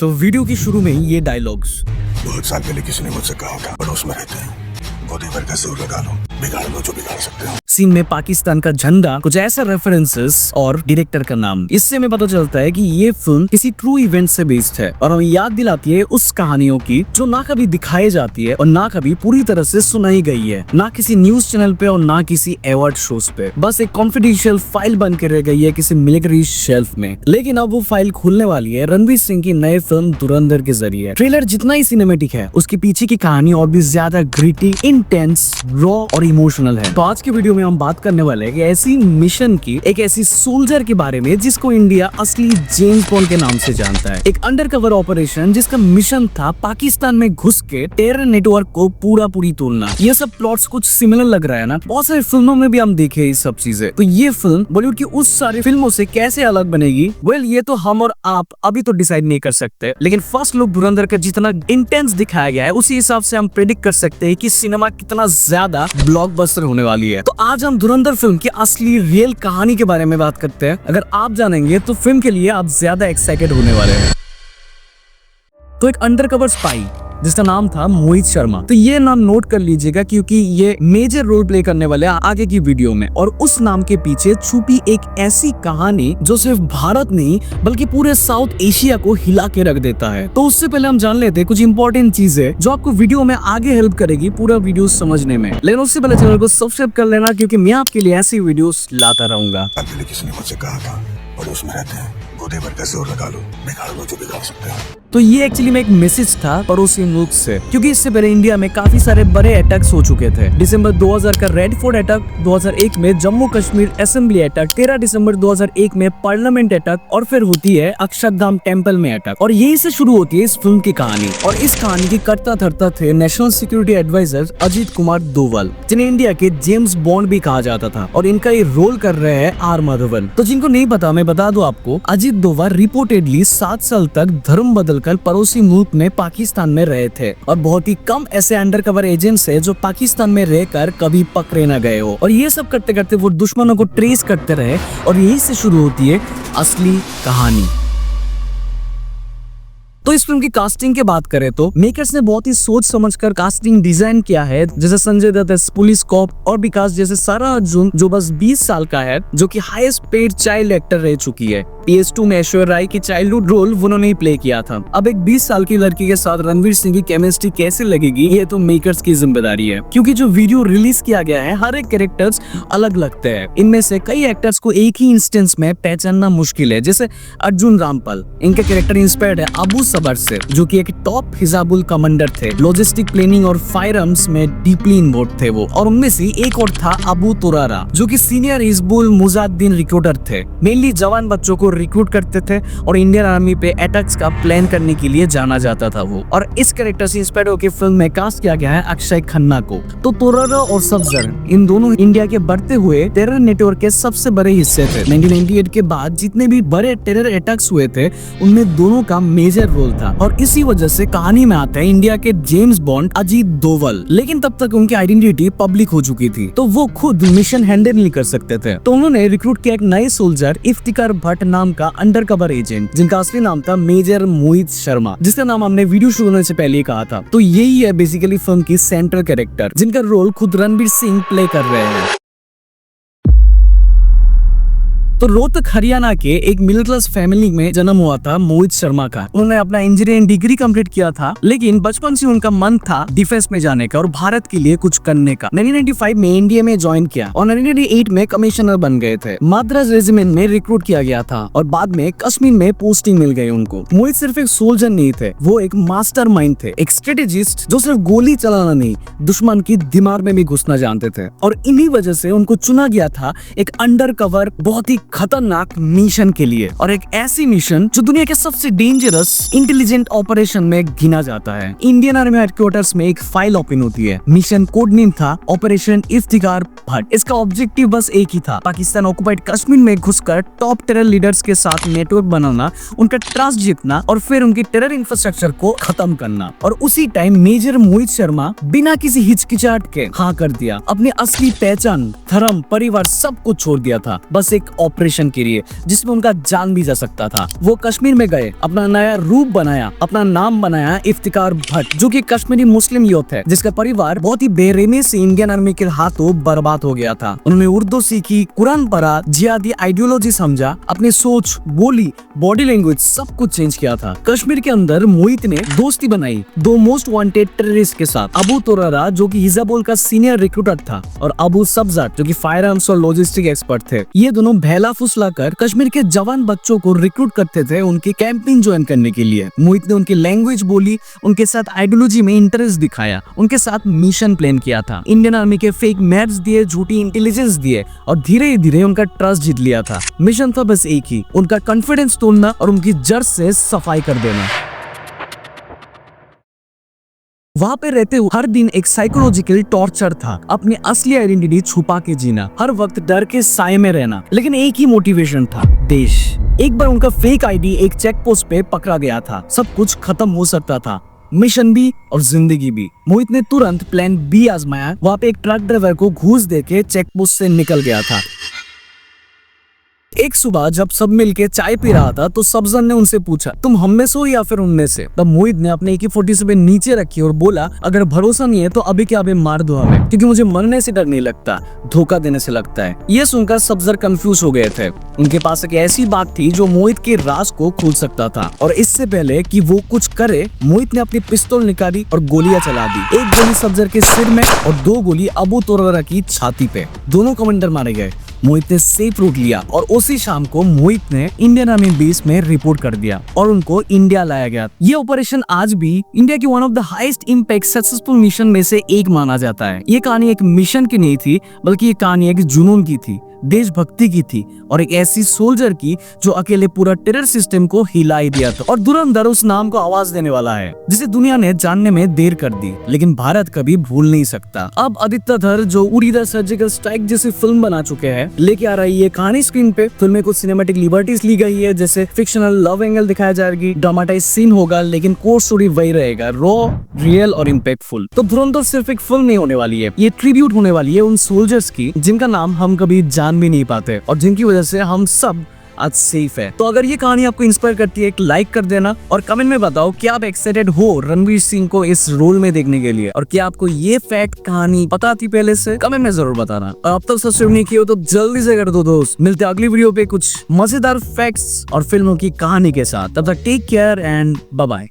तो वीडियो की शुरू में ये डायलॉग्स। बहुत साल पहले किसी ने मुझसे कहा था पड़ोस में रहते हैं, गोदी भर का जोर लगा लो, बिगाड़ लो जो बिगाड़ सकते हो। सीन में पाकिस्तान का झंडा, कुछ ऐसा रेफरेंसेस और डायरेक्टर का नाम। इससे हमें पता चलता है कि ये फिल्म किसी ट्रू इवेंट से बेस्ड है और हमें याद दिलाती है उस कहानियों की जो ना कभी दिखाई जाती है और ना कभी पूरी तरह से सुनाई गई है, ना किसी न्यूज चैनल पे और ना किसी अवार्ड शोज पे। बस एक कॉन्फिडेंशियल फाइल बन के रह गई है किसी मिलिट्री शेल्फ में। लेकिन अब वो फाइल खुलने वाली है रणवीर सिंह की नई फिल्म धुरंधर के जरिए। ट्रेलर जितना ही सिनेमेटिक है, उसके पीछे की कहानी और भी ज्यादा ग्रिटी, इंटेंस, रॉ और इमोशनल है। तो आज के वीडियो में हम बात करने वाले हैं कि ऐसी मिशन की, एक ऐसी सोल्जर के बारे में जिसको इंडिया असली जेम्स बॉन्ड के नाम से जानता है। एक अंडरकवर ऑपरेशन जिसका मिशन था पाकिस्तान में घुस के टेरर नेटवर्क को पूरी तोड़ना। ये सब प्लॉट्स कुछ सिमिलर लग रहा है ना, बहुत सारी फिल्मों में भी हम देखे ये सब चीजें। तो ये फिल्म बॉलीवुड की उस सारी फिल्मों से कैसे अलग बनेगी, वेल ये तो हम और आप अभी तो डिसाइड नहीं कर सकते। लेकिन फर्स्ट लुक धुरंधर का जितना इंटेंस दिखाया गया है, उसी हिसाब से हम प्रेडिक्ट कर सकते हैं कि सिनेमा कितना ज्यादा ब्लॉकबस्टर होने वाली है। तो आज हम धुरंधर फिल्म की असली रियल कहानी के बारे में बात करते हैं। अगर आप जानेंगे तो फिल्म के लिए आप ज्यादा एक्साइटेड होने वाले हैं। तो एक अंडरकवर स्पाई जिसका नाम था मोहित शर्मा। तो ये नाम नोट कर लीजिएगा क्योंकि ये मेजर रोल प्ले करने वाले आगे की वीडियो में। और उस नाम के पीछे छुपी एक ऐसी कहानी जो सिर्फ भारत नहीं बल्कि पूरे साउथ एशिया को हिला के रख देता है। तो उससे पहले हम जान लेते हैं कुछ इंपॉर्टेंट चीजें जो आपको वीडियो में आगे हेल्प करेगी पूरा वीडियो समझने में। लेकिन उससे पहले चैनल को सब्सक्राइब कर लेना क्योंकि मैं आपके लिए ऐसी वीडियो लाता रहूंगा। पहले किसी ने मुझसे कहा था पड़ोस में रहते हैं, गोदी भर का जोर लगा लो, बिगाड़ लो जो बिगाड़ सकते हो। तो ये एक्चुअली में एक मैसेज था पड़ोसी मुल्क से, क्योंकि इससे पहले इंडिया में काफी सारे बड़े अटैक्स हो चुके थे। दिसंबर 2000 का रेड फोर्ट अटैक, 2001 में जम्मू कश्मीर असेंबली अटैक, 13 दिसंबर 2001 में पार्लियामेंट अटैक और फिर होती है अक्षरधाम टेम्पल में अटैक। और यही से शुरू होती है इस फिल्म की कहानी। और इस कहानी की कर्ता धर्ता थे national security adviser Ajit Kumar Doval, जिन्हें इंडिया के जेम्स बॉन्ड भी कहा जाता था। और इनका ये रोल कर रहे हैं आर माधवन। तो जिनको नहीं पता मैं बता दूं आपको, अजीत डोवाल रिपोर्टेडली 7 साल तक धर्म बदलकर पड़ोसी मुल्क में पाकिस्तान में रहे थे। और बहुत ही कम ऐसे अंडरकवर एजेंट्स हैं जो पाकिस्तान में रहकर कभी पकड़े न गए हो। और ये सब करते करते वो दुश्मनों को ट्रेस करते रहे और यही से शुरू होती है असली कहानी। तो इस फिल्म की कास्टिंग की बात करें तो मेकर्स ने बहुत ही सोच समझकर कास्टिंग डिजाइन किया है। जैसे Sanjay Dutt as police cop और विकास जैसे सारा अर्जुन जो बस 20 साल का है, जो कि हाईएस्ट पेड चाइल्ड एक्टर रह चुकी है। PS2 में ऐश्वर्या राय की चाइल्डहुड रोल उन्होंने ही प्ले किया था। अब एक 20 साल की लड़की के साथ रणवीर सिंह की केमिस्ट्री कैसे लगेगी, ये तो मेकर्स की जिम्मेदारी है। क्योंकि जो वीडियो रिलीज किया गया है, हर एक कैरेक्टर्स अलग लगते हैं। इनमें से कई एक्टर्स को एक ही इंस्टेंस में पहचानना मुश्किल है। जैसे अर्जुन रामपाल, इनका कैरेक्टर इंस्पायर्ड है अबू सबर से, जो कि एक टॉप हिजाबुल कमांडर थे। लॉजिस्टिक प्लानिंग और फायर आर्म्स में डीपली इन्वॉल्व थे वो। और उनमें से एक और था अबू तुरारा, जो कि सीनियर हिजबुल मुजाहिदीन रिक्रूटर थे। मेनली जवान बच्चों को रिक्रूट करते थे और इंडियन आर्मी पे अटैक्स का प्लान करने के लिए जाना जाता था वो। और इस कैरेक्टर से इंस्पायर्ड होकर फिल्म में कास्ट किया गया है अक्षय खन्ना को। तो तुरारा और सफजर, इन दोनों इंडिया के बढ़ते हुए टेरर नेटवर्क के सबसे बड़े हिस्से थे। 1998 के बाद जितने भी बड़े टेरर अटैक्स हुए थे, उनमें दोनों का मेजर रोल था। और इसी वजह से कहानी में आता है इंडिया के जेम्स बॉन्ड अजीत डोवाल। लेकिन तब तक उनकी आइडेंटिटी पब्लिक हो चुकी थी, तो वो खुद मिशन हैंडल नहीं कर सकते थे। तो उन्होंने रिक्रूट किया एक नए सोल्जर इफ्तिकार भट्ट नाम का अंडरकवर एजेंट, जिनका असली नाम था मेजर मोहित शर्मा, जिसका नाम हमने वीडियो शुरू होने से पहले ही कहा था। तो यही है बेसिकली फिल्म की सेंट्रल कैरेक्टर, जिनका रोल खुद रणवीर सिंह प्ले कर रहे हैं। तो रोहतक हरियाणा के एक मिडिल क्लास फैमिली में जन्म हुआ था मोहित शर्मा का। उन्होंने अपना इंजीनियरिंग डिग्री कंप्लीट किया था, लेकिन बचपन से उनका मन था डिफेंस में जाने का और भारत के लिए कुछ करने का। 1995 में एनडीए में ज्वाइन किया और 1998 में कमिश्नर बन गए थे। मद्रास रेजिमेंट में रिक्रूट किया गया था और बाद में कश्मीर में पोस्टिंग मिल गई उनको। मोहित सिर्फ एक सोल्जर नहीं थे, वो एक मास्टरमाइंड थे, एक स्ट्रेटेजिस्ट जो सिर्फ गोली चलाना नहीं, दुश्मन की दिमाग में भी घुसना जानते थे। और इन्हीं वजह से उनको चुना गया था एक अंडरकवर बहुत ही खतरनाक मिशन के लिए। और एक ऐसी मिशन जो दुनिया के सबसे डेंजरस इंटेलिजेंट ऑपरेशन में गिना जाता है। इंडियन आर्मी हेडक्वार्टर्स में एक फाइल ओपन होती है। मिशन कोड नेम था ऑपरेशन इफ्तिकार भट्ट। इसका ऑब्जेक्टिव बस एक ही था, पाकिस्तान ऑक्युपाइड कश्मीर में घुसकर टॉप टेरर लीडर्स के साथ नेटवर्क बनाना, उनका ट्रस्ट जीतना और फिर उनकी टेरर इंफ्रास्ट्रक्चर को खत्म करना। और उसी टाइम मेजर मोहित शर्मा बिना किसी हिचकिचाहट के हाँ कर दिया। अपनी असली पहचान, धर्म, परिवार सब कुछ छोड़ दिया था, बस एक ऑपरेशन के लिए जिसमें उनका जान भी जा सकता था। वो कश्मीर में गए, अपना नया रूप बनाया, अपना नाम बनाया इफ्तिकार भट्ट, जो कि कश्मीरी मुस्लिम यूथ है जिसका परिवार बहुत ही बेरहमी से इंडियन आर्मी के हाथों बर्बाद हो गया था। उन्होंने उर्दू सीखी, कुरान पढ़ा, जिहादी आइडियोलॉजी समझा, अपनी सोच, बोली, बॉडी लैंग्वेज सब कुछ चेंज किया था। कश्मीर के अंदर मोहित ने दोस्ती बनाई दो मोस्ट वांटेड टेररिस्ट के साथ, अबू तोरारा जो कि हिजबुल का सीनियर रिक्रूटर था और अबू सब्जाट जो कि फायर आर्म्स और लॉजिस्टिक एक्सपर्ट थे। ये दोनों बहला फुसला कर कश्मीर के जवान बच्चों को रिक्रूट करते थे उनकी कैंपिंग ज्वाइन करने के लिए। मोहित ने उनकी लैंग्वेज बोली, उनके साथ आइडियोलॉजी में इंटरेस्ट दिखाया, उनके साथ मिशन प्लान किया था, इंडियन आर्मी के फेक मैप्स दिए, झूठी इंटेलिजेंस दिए और धीरे धीरे उनका ट्रस्ट जीत लिया था। मिशन था बस एक ही, उनका कॉन्फिडेंस तोड़ना और उनकी जड़ से सफाई कर देना। वहाँ पे रहते हुए हर दिन एक साइकोलॉजिकल टॉर्चर था, अपनी असली आइडेंटिटी छुपा के जीना, हर वक्त डर के साए में रहना, लेकिन एक ही मोटिवेशन था, देश। एक बार उनका फेक आईडी एक चेक पोस्ट पे पकड़ा गया था, सब कुछ खत्म हो सकता था, मिशन भी और जिंदगी भी। मोहित ने तुरंत प्लान बी आजमाया, वहाँ पे एक ट्रक ड्राइवर को घूस देके चेक पोस्ट से निकल गया था। एक सुबह जब सब मिलके चाय पी रहा था तो सब्जन ने उनसे पूछा, तुम हम में से हो या फिर उनमें से? तब मोहित ने अपने AK-47 नीचे रखी और बोला, अगर भरोसा नहीं है तो अभी के अभी मार दो हमें, क्योंकि मुझे मरने से डर नहीं लगता, धोखा देने से लगता है। ये सुनकर सब्जर कंफ्यूज हो गए थे। उनके पास एक ऐसी बात थी जो मोहित के राज को खोल सकता था और इससे पहले कि वो कुछ करे, मोहित ने अपनी पिस्तौल निकाली और गोलियां चला दी। एक गोली सब्जर के सिर में और 2 गोली अबू तोरारा की छाती पे। दोनों कमांडर मारे गए। मोहित ने सेफ रूट लिया और उसी शाम को मोहित ने इंडियन आर्मी बेस में रिपोर्ट कर दिया और उनको इंडिया लाया गया। ये ऑपरेशन आज भी इंडिया की one of the highest impact successful mission में से एक माना जाता है। ये कहानी एक मिशन की नहीं थी, बल्कि ये कहानी एक जुनून की थी, देशभक्ति की थी और एक ऐसी सोल्जर की जो अकेले पूरा टेरर सिस्टम को हिला ही दिया था। और धुरंधर उस नाम को आवाज देने वाला है जिसे दुनिया ने जानने में देर कर दी, लेकिन भारत कभी भूल नहीं सकता। अब आदित्य धर जो उड़ी द सर्जिकल स्ट्राइक जैसी फिल्म बना चुके हैं, लेके आ रही है कहानी स्क्रीन पे। फिल्म में कुछ सिनेमैटिक लिबर्टीज ली गई है, जैसे फिक्शनल लव एंगल दिखाया जाएगी, ड्रामेटाइज सीन होगा, लेकिन कोर स्टोरी वही रहेगा, रॉ, रियल और इम्पैक्टफुल। तो धुरंधर सिर्फ एक फिल्म नहीं होने वाली है, ये ट्रिब्यूट होने वाली है उन सोल्जर्स की जिनका नाम हम कभी जान भी नहीं पाते और जिनकी वजह से हम सब आज सेफ है। तो अगर ये कहानी आपको इंस्पायर करती है, एक लाइक कर देना और कमेंट में बताओ क्या आप एक्साइटेड हो रणवीर सिंह को इस रोल में देखने के लिए, और क्या आपको ये फैक्ट कहानी पता थी पहले से? कमेंट में जरूर बताना। और अब तक सब्सक्राइब नहीं किया हो तो जल्दी से कर दो दोस्त। मिलते हैं अगली वीडियो पे कुछ मजेदार फैक्ट्स और फिल्मों की कहानी के साथ। तब तक take care and bye bye.